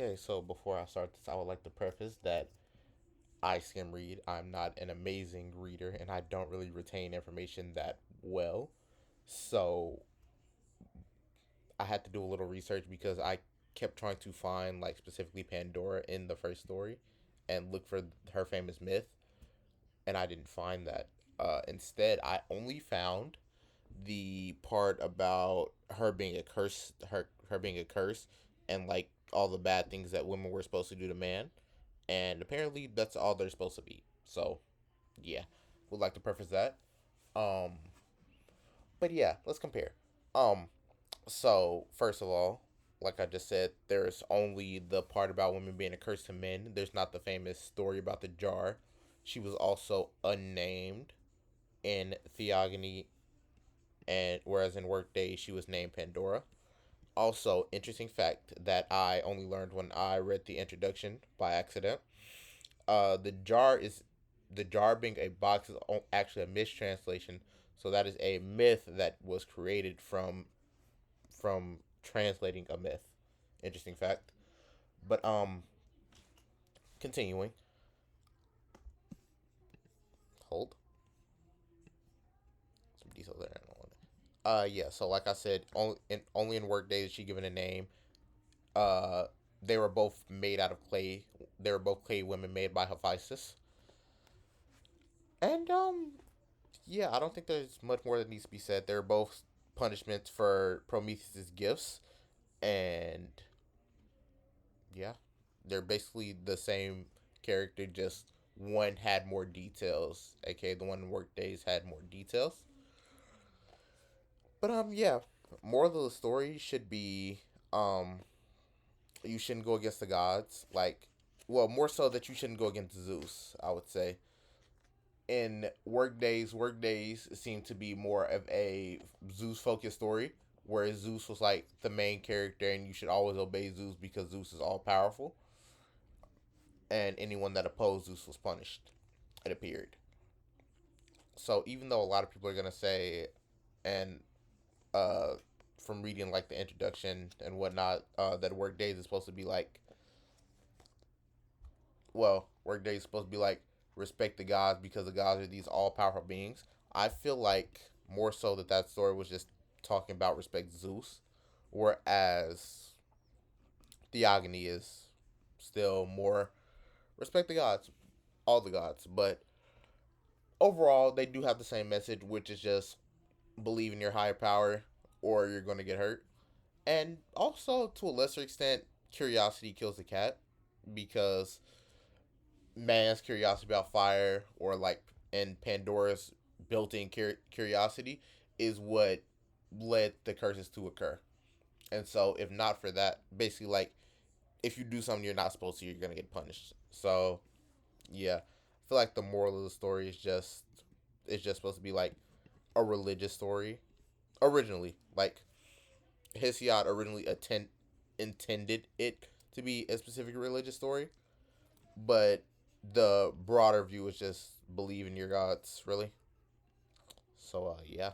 Okay, so before I start this, I would like to preface that I skim read. I'm not an amazing reader, and I don't really retain information that well. So I had to do a little research because I kept trying to find, like, specifically Pandora in the first story and look for her famous myth, and I didn't find that. Instead, I only found the part about her being a curse, her being a curse, and like all the bad things that women were supposed to do to man, and apparently that's all they're supposed to be. So yeah, would like to preface that. Um, but yeah, let's compare. Um, so first of all, like I just said, there's only the part about women being a curse to men. There's not the famous story about the jar. She was also unnamed in Theogony, and whereas in Workday she was named Pandora. Also, interesting fact that I only learned when I read the introduction by accident. The jar being a box is actually a mistranslation. So that is a myth that was created from translating a myth. Interesting fact. But continuing. Hold some details there. Yeah. So like I said, only in Workday is she given a name. Uh, they were both made out of clay. They were both clay women made by Hephaestus. And yeah, I don't think there's much more that needs to be said. They're both punishments for Prometheus's gifts, and yeah, they're basically the same character. Just one had more details. Okay, the one in Workdays had more details. But yeah, moral of the story should be um you shouldn't go against the gods. Like, well, more so that you shouldn't go against Zeus. I would say in workdays seem to be more of a Zeus focused story, whereas Zeus was like the main character, and you should always obey Zeus because Zeus is all powerful, and anyone that opposed Zeus was punished. It appeared. So even though a lot of people are gonna say, and uh, from reading like the introduction and whatnot, that workdays is supposed to be like, well, workdays is supposed to be like respect the gods because the gods are these all powerful beings. I feel like more so that story was just talking about respect Zeus, whereas Theogony is still more respect the gods, all the gods. But overall, they do have the same message, which is just believe in your higher power or you're going to get hurt. And also, to a lesser extent, curiosity kills the cat because man's curiosity about fire, or like in Pandora's built-in curiosity, is what led the curses to occur. And so, if not for that, basically, like, if you do something you're not supposed to, you're gonna get punished. So, yeah, I feel like the moral of the story is just it's just supposed to be like a religious story. Originally, like Hesiod originally intended it to be a specific religious story, but the broader view is just believe in your gods, really. So, yeah.